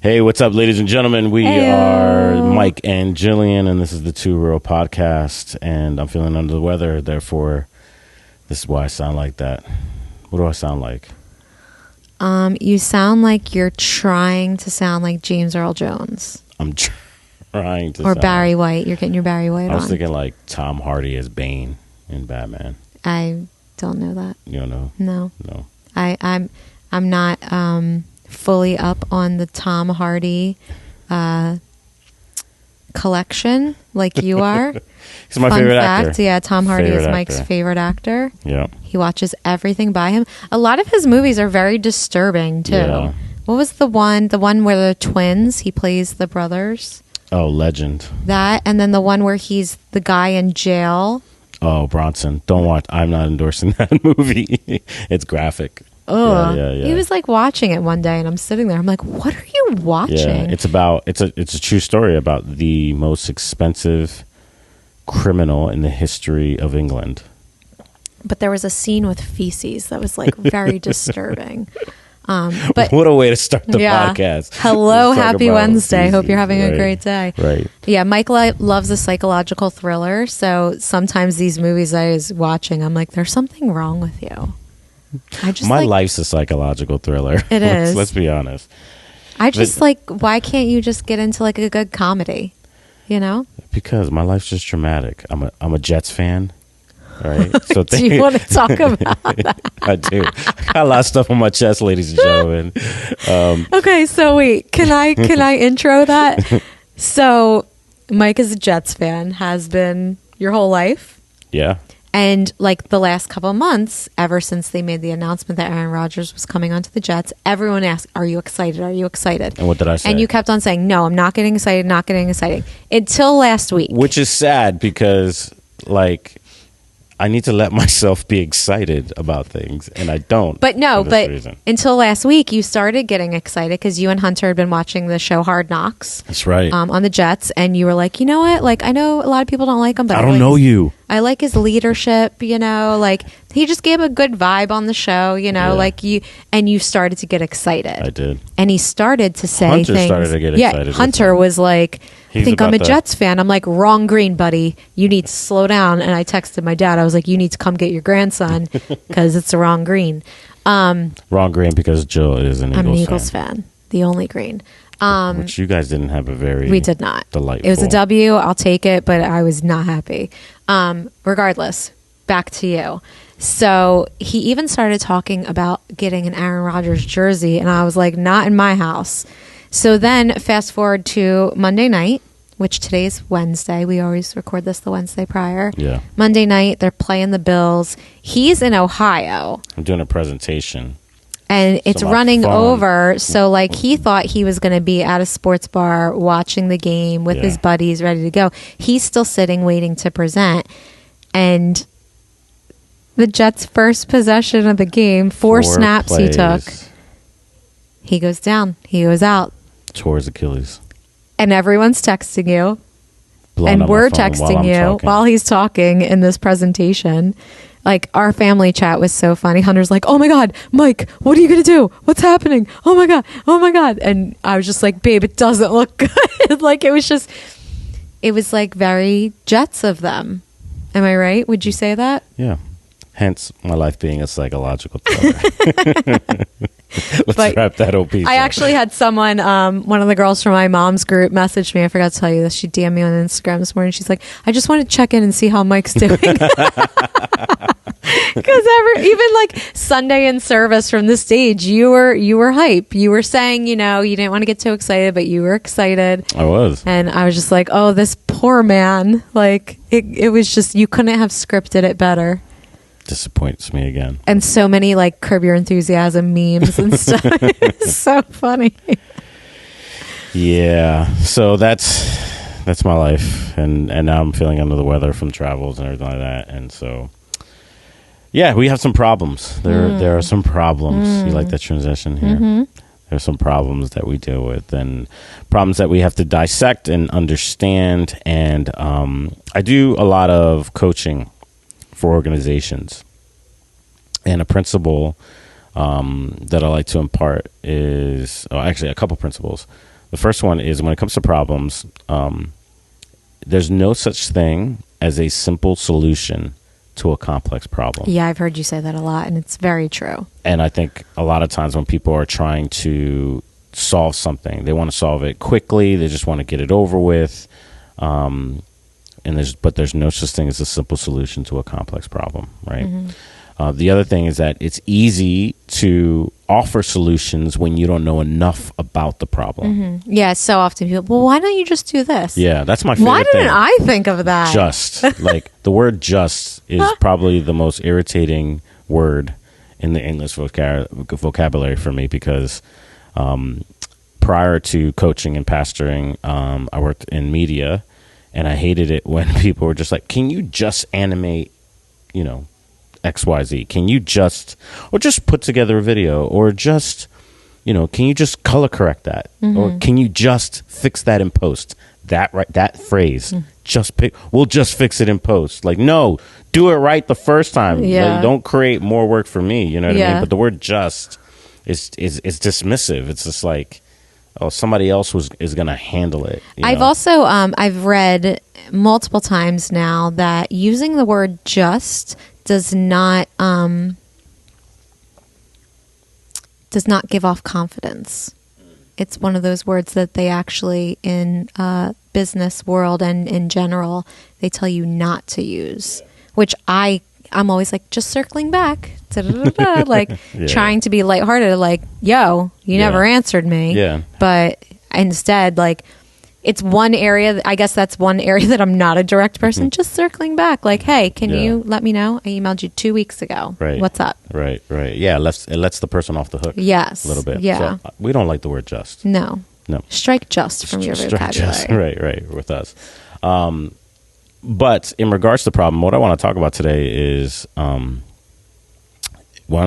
Hey, what's up, ladies and gentlemen? We are Mike and Jillian, and this is the Two Real Podcast, and I'm feeling under the weather, therefore, this is why I sound like that. What do I sound like? You sound like you're trying to sound like James Earl Jones. I'm trying to Or Barry White. You're getting your Barry White on. I was thinking like Tom Hardy as Bane in Batman. I don't know that. You don't know? No. I'm not fully up on the Tom Hardy collection like you are. He's my favorite actor. Yeah, Tom Hardy is Mike's favorite actor. Yeah. He watches everything by him. A lot of his movies are very disturbing too. Yeah. What was the one where the twins, he plays the brothers? Oh, Legend. That, and then the one where he's the guy in jail. Oh, Bronson. Don't watch. I'm not endorsing that movie. It's graphic. Oh, yeah. He was like watching it one day, and I'm sitting there. I'm like, "What are you watching?" Yeah, it's a true story about the most expensive criminal in the history of England. But there was a scene with feces that was like very disturbing. But what a way to start the podcast. Hello, happy Wednesday. Hope you're having a great day. Right. Yeah, Mike loves a psychological thriller, so sometimes these movies I was watching, I'm like, there's something wrong with you. My life's a psychological thriller. It is. Let's be honest. Why can't you just get into like a good comedy? You know? Because my life's just dramatic. I'm a Jets fan. All right. So do you want to talk about that? I do. I got a lot of stuff on my chest, ladies and gentlemen. Okay, so wait, can I intro that? So Mike is a Jets fan, has been your whole life. Yeah. And like the last couple of months, ever since they made the announcement that Aaron Rodgers was coming onto the Jets, everyone asked, "Are you excited? Are you excited?" And what did I say? And you kept on saying, "No, I'm not getting excited, not getting excited." Until last week. Which is sad because like I need to let myself be excited about things, and I don't. But until last week, you started getting excited because you and Hunter had been watching the show Hard Knocks. That's right. On the Jets, and you were like, you know what? Like, I know a lot of people don't like him, but I don't know you. I like his leadership. You know, like he just gave a good vibe on the show. You know, like you started to get excited. I did, and he started to say Hunter things. Started to get excited. Yeah, Hunter was like, I think I'm a Jets fan. I'm like, wrong green, buddy. You need to slow down. And I texted my dad. I was like, you need to come get your grandson because it's the wrong green. Wrong green because Jill is an Eagles fan. The only green. Which you guys didn't have a very we did not. Delightful. It was a W. I'll take it, but I was not happy. Regardless, back to you. So he even started talking about getting an Aaron Rodgers jersey, and I was like, not in my house. So then fast forward to Monday night, which today is Wednesday. We always record this the Wednesday prior. Yeah. Monday night, they're playing the Bills. He's in Ohio. I'm doing a presentation. And it's running over. So like he thought he was going to be at a sports bar watching the game with his buddies ready to go. He's still sitting waiting to present. And the Jets' first possession of the game, four snaps plays. He took. He goes down. He goes out. Tore his Achilles. And everyone's texting you. And we're texting you while he's talking in this presentation. Like, our family chat was so funny. Hunter's like, oh my God, Mike, what are you going to do? What's happening? Oh my God. And I was just like, babe, it doesn't look good. Like, it was like very Jets of them. Am I right? Would you say that? Yeah. Hence my life being a psychological thriller. Let's wrap that whole piece I up. actually had someone, one of the girls from my mom's group messaged me. I forgot to tell you this. She DM'd me on Instagram this morning. She's like, I just want to check in and see how Mike's doing. Because even like Sunday in service from the stage, you were hype. You were saying, you didn't want to get too excited, but you were excited. I was. And I was just like, oh, this poor man. Like, it was just, you couldn't have scripted it better. Disappoints me again. And so many like Curb Your Enthusiasm memes and stuff. It's so funny. Yeah. So that's my life. And now I'm feeling under the weather from travels and everything like that. And so, yeah, we have some problems. There are some problems. You like that transition here? Mm-hmm. There's some problems that we deal with and problems that we have to dissect and understand. And I do a lot of coaching for organizations, and a principle that I like to impart is actually a couple principles. The first one is when it comes to problems, there's no such thing as a simple solution to a complex problem. Yeah, I've heard you say that a lot, and it's very true. And I think a lot of times when people are trying to solve something, they want to solve it quickly. They just want to get it over with. But there's no such thing as a simple solution to a complex problem, right? The other thing is that it's easy to offer solutions when you don't know enough about the problem. Yeah, so often people, well, why don't you just do this? Yeah, that's my favorite Why didn't thing. I think of that? Just. Like, the word just is probably the most irritating word in the English vocabulary for me, because prior to coaching and pastoring, I worked in media, and I hated it when people were just like, can you just animate, XYZ? Can you just put together a video, or just, can you just color correct that? Or can you just fix that in post? That phrase, we'll just fix it in post. Like, no, do it right the first time. Yeah. Like, don't create more work for me. You know what I Yeah. mean? But the word just is dismissive. It's just like, oh, somebody else is going to handle it. I've also, I've read multiple times now that using the word just does not give off confidence. It's one of those words that they actually, in business world and in general, they tell you not to use, which I'm always like, just circling back, like trying to be lighthearted, like, yo, you never answered me. Yeah. But instead, like, it's one area, I guess that's one area that I'm not a direct person, just circling back, like, hey, can you let me know? I emailed you 2 weeks ago. Right. What's up? Right. Yeah, it lets the person off the hook. Yes. A little bit. Yeah. So we don't like the word just. No. Strike just from your Strike vocabulary. just. Right, with us. But in regards to the problem, what I want to talk about today is when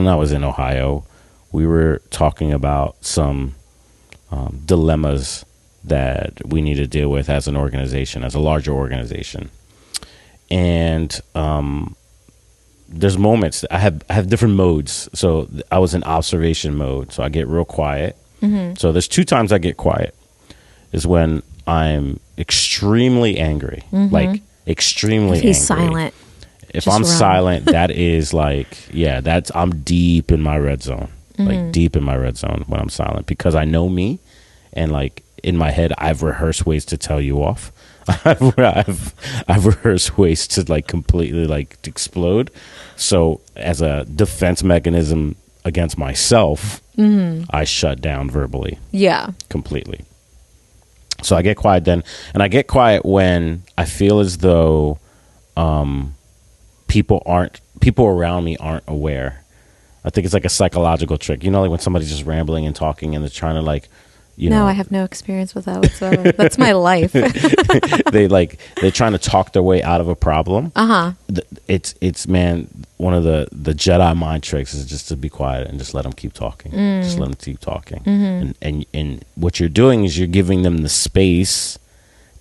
I was in Ohio, we were talking about some dilemmas that we need to deal with as an organization, as a larger organization. And there's moments, I have different modes. So I was in observation mode, so I get real quiet. So there's 2 times I get quiet. Is when I'm extremely angry, like extremely angry. He's silent. If I'm silent, that is like, I'm deep in my red zone, like deep in my red zone when I'm silent, because I know me, and like in my head, I've rehearsed ways to tell you off. I've rehearsed ways to like completely like explode. So as a defense mechanism against myself, I shut down verbally. Yeah. Completely. So I get quiet then, and I get quiet when I feel as though people around me aren't aware. I think it's like a psychological trick. Like when somebody's just rambling and talking and they're trying to like, I have no experience with that whatsoever. That's my life. they're trying to talk their way out of a problem. It's man, one of the Jedi mind tricks is just to be quiet and just let them keep talking. Just let them keep talking. And what you're doing is you're giving them the space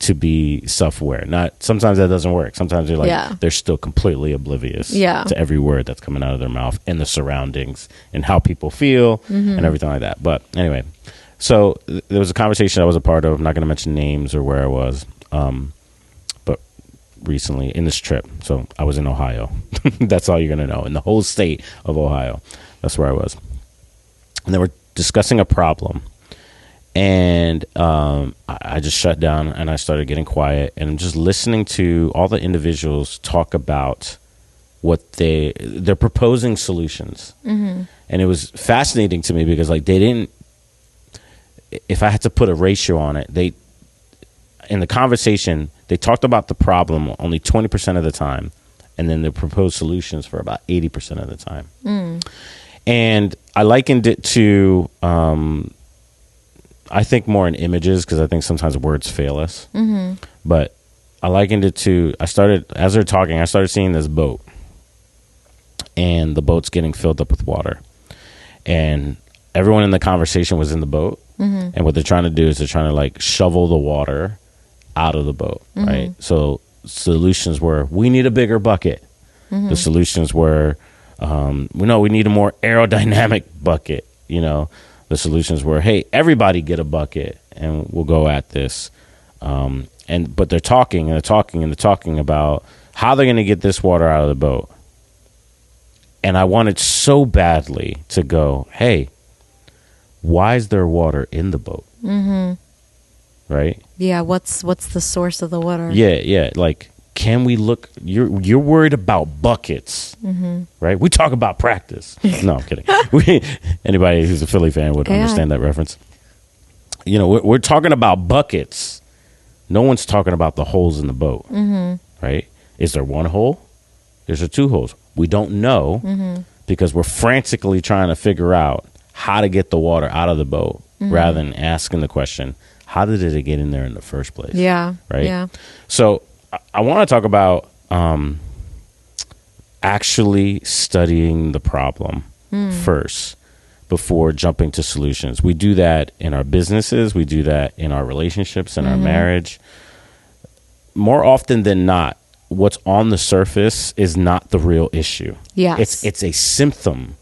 to be self-aware. Not sometimes that doesn't work. Sometimes they're like they're still completely oblivious to every word that's coming out of their mouth and the surroundings and how people feel and everything like that. But anyway. So there was a conversation I was a part of. I'm not going to mention names or where I was, but recently in this trip. So I was in Ohio. That's all you're going to know. In the whole state of Ohio. That's where I was. And they were discussing a problem. And I just shut down and I started getting quiet. And I'm just listening to all the individuals talk about what they're proposing solutions. And it was fascinating to me because like they didn't, if I had to put a ratio on it, in the conversation, they talked about the problem only 20% of the time, and then they proposed solutions for about 80% of the time. And I likened it to, I think more in images, because I think sometimes words fail us. But I likened it to, as they're talking, I started seeing this boat, and the boat's getting filled up with water. And everyone in the conversation was in the boat. And what they're trying to do is they're trying to like shovel the water out of the boat, right? So solutions were, we need a bigger bucket. The solutions were, we need a more aerodynamic bucket. The solutions were, hey, everybody get a bucket. and we'll go at this. But they're talking about how they're going to get this water out of the boat. And I wanted so badly to go, hey, why is there water in the boat? Mm-hmm. Right? Yeah. What's the source of the water? Yeah. Like, can we look? You're worried about buckets, right? We talk about practice. No, I'm kidding. Anybody who's a Philly fan would understand that reference. You know, we're talking about buckets. No one's talking about the holes in the boat, right? Is there one hole? Is there two holes? We don't know because we're frantically trying to figure out how to get the water out of the boat rather than asking the question, how did it get in there in the first place? Yeah. Right? Yeah. So I want to talk about actually studying the problem first before jumping to solutions. We do that in our businesses. We do that in our relationships, in our marriage. More often than not, what's on the surface is not the real issue. Yes. It's a symptom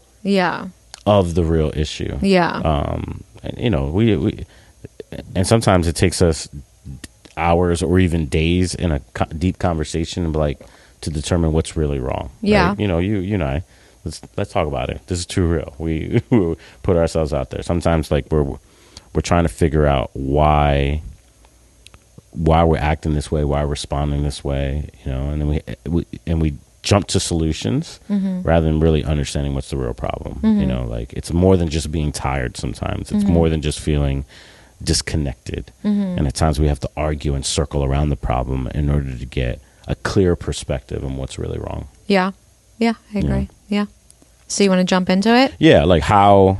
of the real issue. Yeah. And, you know, we and sometimes it takes us hours or even days in a deep conversation like to determine what's really wrong. Yeah. Right? You know, you and I, let's talk about it. This is too real. We put ourselves out there. Sometimes like we're trying to figure out why we're acting this way, why we're responding this way, you know, and then we jump to solutions rather than really understanding what's the real problem. You know, like it's more than just being tired sometimes. It's more than just feeling disconnected. And at times we have to argue and circle around the problem in order to get a clear perspective on what's really wrong. Yeah. Yeah, I agree. Yeah. So you want to jump into it? Yeah, like how...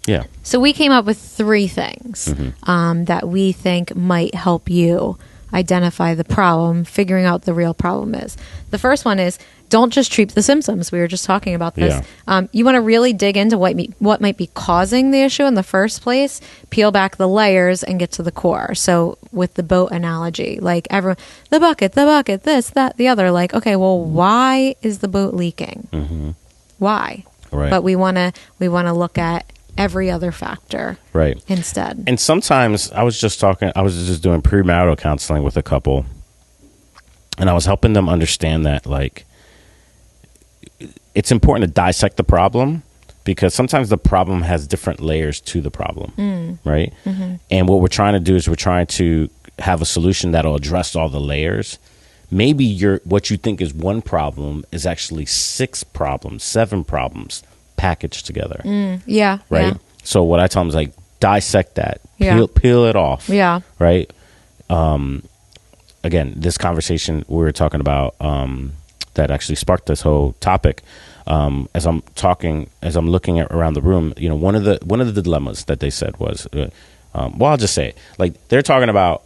Yeah. So we came up with 3 things that we think might help you identify the problem, figuring out the real problem is. The first one is don't just treat the symptoms. We were just talking about this. Yeah. You want to really dig into what might be causing the issue in the first place, peel back the layers and get to the core. So with the boat analogy, like everyone, the bucket, this, that, the other, like, okay, well, why is the boat leaking? Why? Right. But we want to look at every other factor instead. And sometimes I was just doing premarital counseling with a couple, and I was helping them understand that like it's important to dissect the problem because sometimes the problem has different layers to the problem, right? And what we're trying to do is we're trying to have a solution that'll address all the layers. Maybe what you think is one problem is actually 6 problems, 7 problems packaged together. Yeah. Right. Yeah. So what I tell them is like dissect that, Yeah. peel it off. Yeah. Right. Again, this conversation we were talking about that actually sparked this whole topic. As I'm looking around the room, you know, one of the dilemmas that they said was, well, I'll just say it. Like they're talking about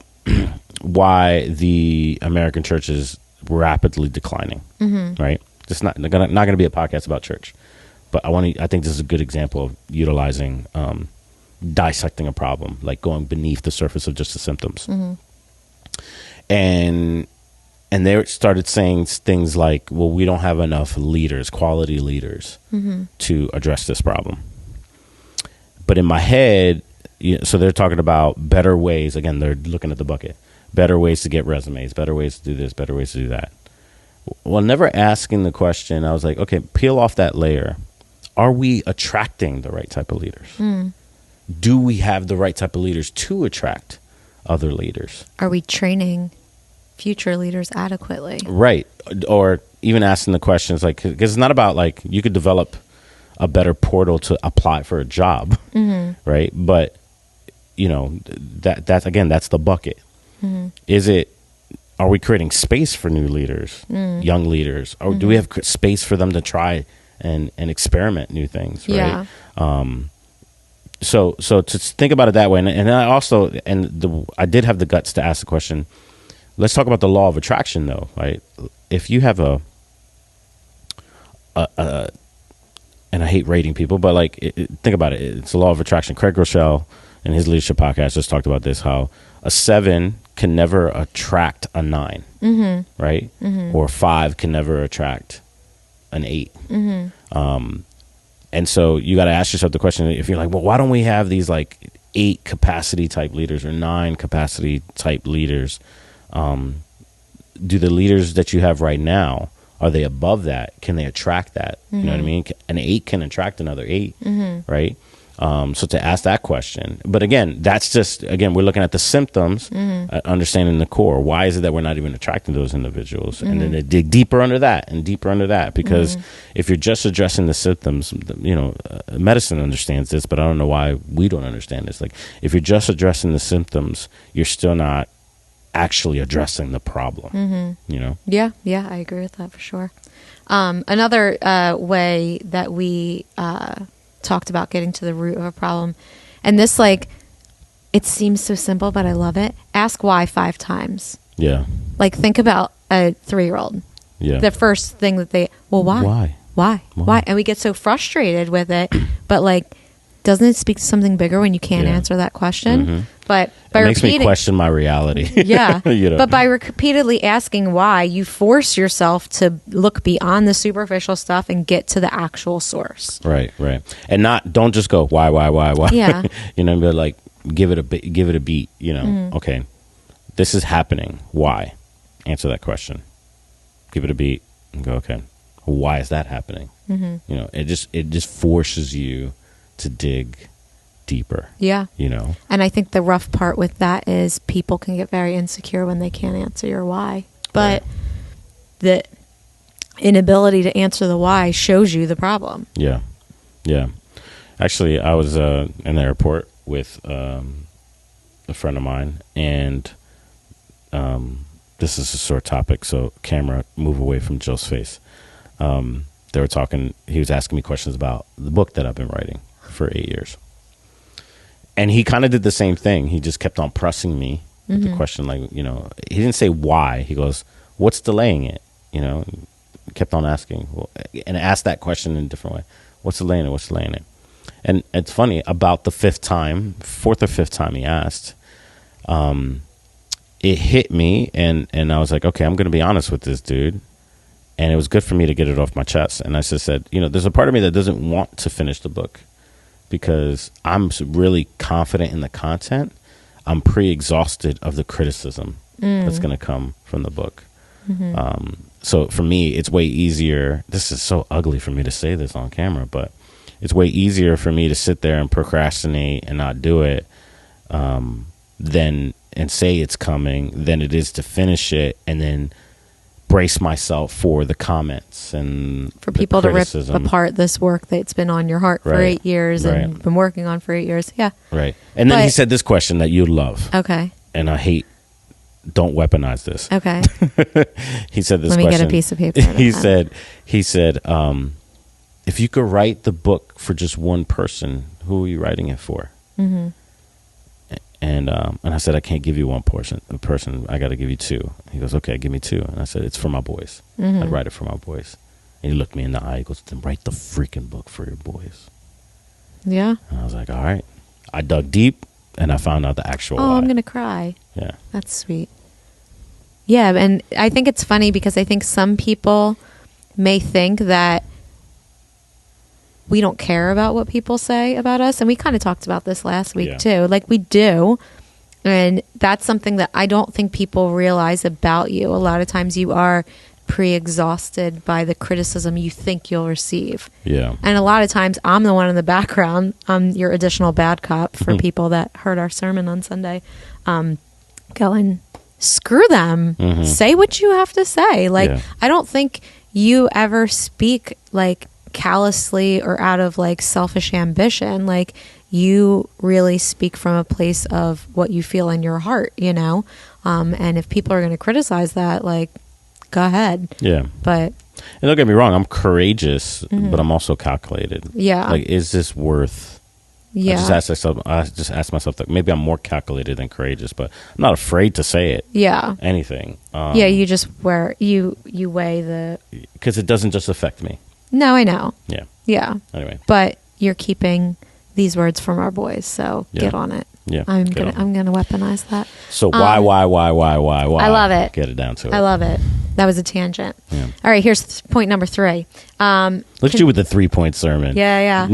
why the American church is rapidly declining. Right. It's not going to be a podcast about church. But I think this is a good example of utilizing, dissecting a problem, like going beneath the surface of just the symptoms. And they started saying things like, well, we don't have enough leaders, quality leaders, to address this problem. But in my head, so they're talking about better ways. Again, they're looking at the bucket. Better ways to get resumes, better ways to do this, better ways to do that. Well, never asking the question, I was like, okay, peel off that layer. Are we attracting the right type of leaders? Do we have the right type of leaders to attract other leaders? Are we training future leaders adequately? Right. Or even asking the questions like, because it's not about like you could develop a better portal to apply for a job, right? But, you know, that's again, that's the bucket. Are we creating space for new leaders, young leaders? Or do we have space for them to try and experiment new things, right? Yeah. So to think about it that way, and I also, I did have the guts to ask the question. Let's talk about the law of attraction, though, right? If you have and I hate rating people, but like, think about it. It's the law of attraction. Craig Rochelle in his leadership podcast just talked about this, how a 7 can never attract a 9, right? Or 5 can never attract an 8. And so you got to ask yourself the question, if you're like, well, why don't we have these like 8 capacity type leaders or 9 capacity type leaders. Do the leaders that you have right now, are they above that? Can they attract that? You know what I mean? An 8 can attract another 8, right? So to ask that question. But again, that's just, again, we're looking at the symptoms, understanding the core. Why is it that we're not even attracting those individuals? And then to dig deeper under that and deeper under that. Because if you're just addressing the symptoms, you know, medicine understands this, but I don't know why we don't understand this. Like, if you're just addressing the symptoms, you're still not actually addressing the problem, you know? Yeah, I agree with that for sure. Another way that we talked about getting to the root of a problem, and this, like, it seems so simple, but I love it. Ask why 5 times. Yeah. Like, think about a 3-year-old. Yeah. The first thing that they, well, why? Why? And we get so frustrated with it, but, like, doesn't it speak to something bigger when you can't answer that question? But by it makes me question my reality. Yeah. You know? But by repeatedly asking why, you force yourself to look beyond the superficial stuff and get to the actual source. Right. And don't just go, why? Yeah. You know, but like, give it a beat, you know. Okay, this is happening. Why? Answer that question. Give it a beat and go, okay, why is that happening? You know, it just forces you to dig deeper. Yeah. You know? And I think the rough part with that is people can get very insecure when they can't answer your why. But the inability to answer the why shows you the problem. Yeah. Actually, I was in the airport with a friend of mine, and this is a sore topic, so camera, move away from Jill's face. They were talking, he was asking me questions about the book that I've been writing for 8 years. And he kind of did the same thing. He just kept on pressing me with the question, like, you know, he didn't say why. He goes, what's delaying it? You know, kept on asking, and asked that question in a different way. What's delaying it? And it's funny, about the 4th or 5th time he asked, it hit me, and I was like, okay, I'm going to be honest with this dude. And it was good for me to get it off my chest. And I just said, you know, there's a part of me that doesn't want to finish the book because I'm really confident in the content. I'm pre-exhausted of the criticism that's going to come from the book. So for me, it's way easier. This is so ugly for me to say this on camera, but it's way easier for me to sit there and procrastinate and not do it and say it's coming than it is to finish it and then brace myself for the comments and for people to rip apart this work that's been on your heart for 8 years and been working on for 8 years. Yeah. Right. And then he said this question that you love. Okay. And I hate, don't weaponize this. Okay. He said this question. Let me get a piece of paper. He said, if you could write the book for just one person, who are you writing it for? And I said, I can't give you one person. I got to give you 2. He goes, okay, give me 2. And I said, it's for my boys. I'd write it for my boys. And he looked me in the eye. He goes, then write the freaking book for your boys. Yeah. And I was like, all right. I dug deep, and I found out the actual why. I'm going to cry. Yeah. That's sweet. Yeah, and I think it's funny because I think some people may think that we don't care about what people say about us. And we kind of talked about this last week too. Like, we do. And that's something that I don't think people realize about you. A lot of times you are pre-exhausted by the criticism you think you'll receive. Yeah. And a lot of times I'm the one in the background. I'm your additional bad cop for people that heard our sermon on Sunday. Going, screw them. Say what you have to say. Like, I don't think you ever speak like callously or out of like selfish ambition. Like, you really speak from a place of what you feel in your heart, you know? And if people are going to criticize that, like, go ahead. Yeah. But, and don't get me wrong, I'm courageous, but I'm also calculated. Yeah. Like, is this worth? Yeah. I just ask myself that maybe I'm more calculated than courageous, but I'm not afraid to say it. Yeah. Anything. Yeah. You just you weigh the, because it doesn't just affect me. No, I know. Yeah. Yeah. Anyway. But you're keeping these words from our boys, so get on it. Yeah. I'm gonna weaponize that. So why? I love it. Get it down to it. I love it. That was a tangent. Yeah. All right, here's point number 3. Look at you with the 3-point sermon. Yeah.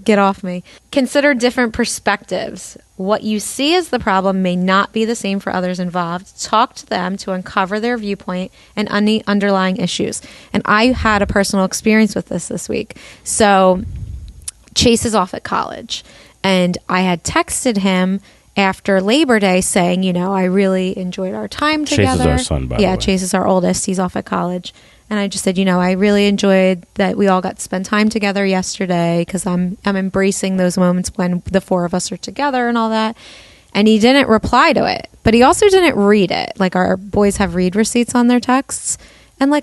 Get off me. Consider different perspectives. What you see as the problem may not be the same for others involved. Talk to them to uncover their viewpoint and any underlying issues. And I had a personal experience with this week. So Chase is off at college, and I had texted him after Labor Day saying, I really enjoyed our time together. Chase is our son, by the way. Yeah, Chase is our oldest. He's off at college. And I just said, I really enjoyed that we all got to spend time together yesterday, because I'm embracing those moments when the 4 of us are together and all that. And he didn't reply to it, but he also didn't read it. Like, our boys have read receipts on their texts. And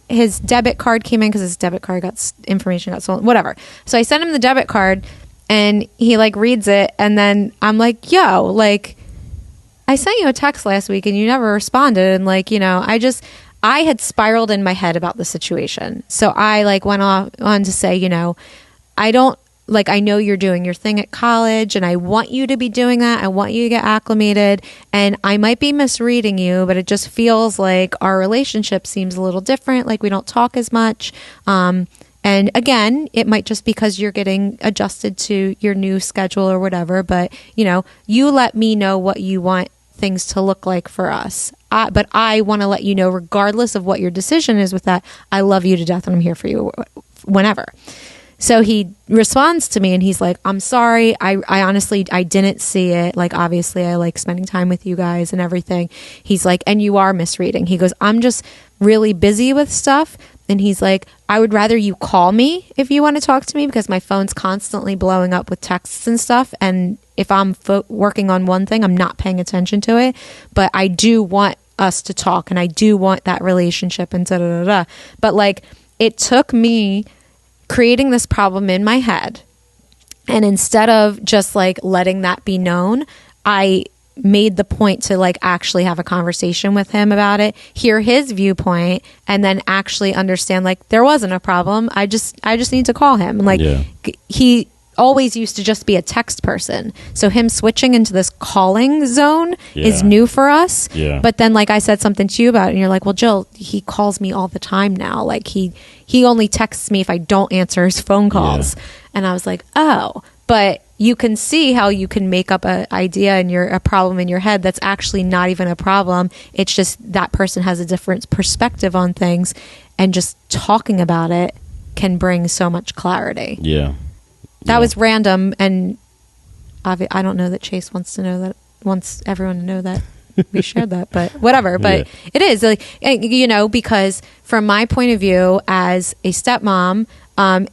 his debit card came in because his debit card information got stolen, whatever. So I sent him the debit card, and he reads it, and then I'm like, yo, I sent you a text last week and you never responded. And I had spiraled in my head about the situation. So I went on to say, I don't, I know you're doing your thing at college, and I want you to be doing that. I want you to get acclimated, and I might be misreading you, but it just feels like our relationship seems a little different. We don't talk as much. And again, it might just because you're getting adjusted to your new schedule or whatever, but you let me know what you want things to look like for us. But I want to let you know, regardless of what your decision is with that, I love you to death and I'm here for you whenever. So he responds to me and he's like, I'm sorry. I honestly, I didn't see it. Obviously I like spending time with you guys and everything. He's like, and you are misreading. He goes, I'm just really busy with stuff. And he's like, I would rather you call me if you want to talk to me, because my phone's constantly blowing up with texts and stuff. And if I'm working on one thing, I'm not paying attention to it. But I do want us to talk, and I do want that relationship and da-da-da-da. But it took me creating this problem in my head, and instead of just letting that be known, I made the point to actually have a conversation with him about it, hear his viewpoint, and then actually understand there wasn't a problem. I just need to call him. He always used to just be a text person, so him switching into this calling zone is new for us. But then I said something to you about it, and you're like, well, Jill, he calls me all the time now. He only texts me if I don't answer his phone calls. And I was like, oh, but you can see how you can make up an idea and a problem in your head that's actually not even a problem. It's just that person has a different perspective on things, and just talking about it can bring so much clarity. That was random, and I don't know that Chase wants everyone to know that we shared that, but whatever. But it is because from my point of view as a stepmom,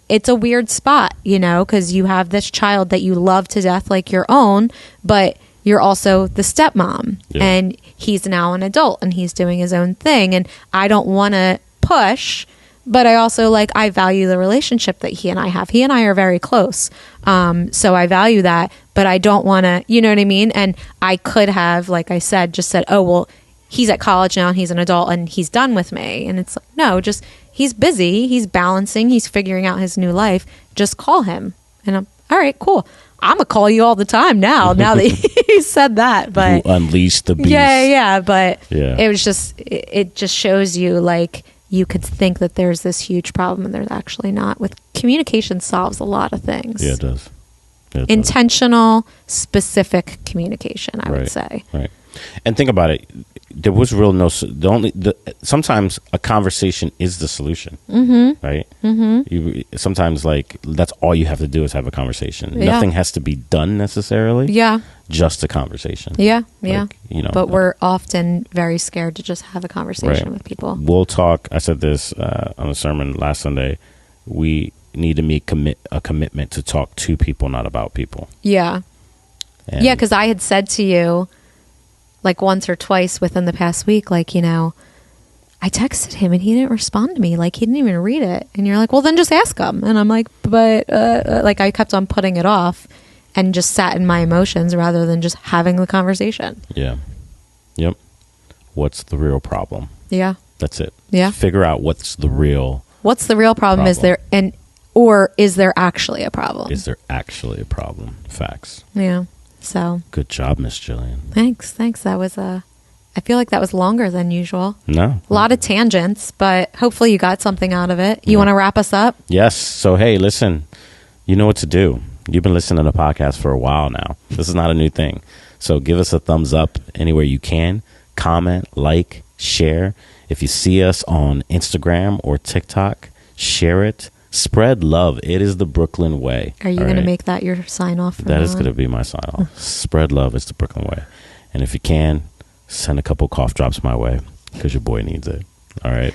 it's a weird spot, because you have this child that you love to death like your own, but you're also the stepmom, and he's now an adult and he's doing his own thing, and I don't want to push, but I also I value the relationship that he and I have. He and I are very close, so I value that, but I don't want to, you know what I mean? And I could have, like I said, just said, oh, well, he's at college now and he's an adult and he's done with me. And it's no, just he's busy, he's balancing, he's figuring out his new life. Just call him. And I'm all right, cool. I'm gonna call you all the time now that you said that. But you unleashed the beast. But it was just it just shows you you could think that there's this huge problem, and there's actually not. With communication solves a lot of things. Yeah, it does. Intentional, specific communication, I would say. Right. And think about it. There was sometimes a conversation is the solution, right? Mm-hmm. Sometimes that's all you have to do is have a conversation. Nothing has to be done necessarily. Just a conversation. But we're often very scared to just have a conversation with people. We'll talk. I said this on a sermon last Sunday. We need to make a commitment to talk to people, not about people. Because I had said to you once or twice within the past week, I texted him and he didn't respond to me. He didn't even read it. And you're like, well, then just ask him. And I'm like, but I kept on putting it off and just sat in my emotions rather than just having the conversation. Yep. What's the real problem? That's it. Figure out what's the real problem. Is there or is there actually a problem? Is there actually a problem? Facts. So good job, Miss Jillian. Thanks. That was I feel like that was longer than usual. No. A lot of tangents, but hopefully you got something out of it. You want to wrap us up? Yes. So, hey, listen, you know what to do. You've been listening to the podcast for a while now. This is not a new thing. So give us a thumbs up anywhere you can. Comment, like, share. If you see us on Instagram or TikTok, share it. Spread love. It is the Brooklyn way. Are you going to make that your sign off? That is going to be my sign off. Spread love. It's the Brooklyn way. And if you can, send a couple cough drops my way because your boy needs it. All right.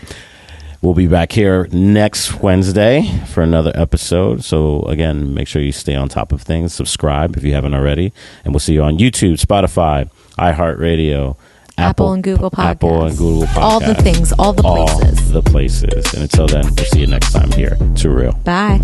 We'll be back here next Wednesday for another episode. So, again, make sure you stay on top of things. Subscribe if you haven't already. And we'll see you on YouTube, Spotify, iHeartRadio, Apple and Google Podcasts. All the things, all the places. All the places. And until then, we'll see you next time here. Too real. Bye.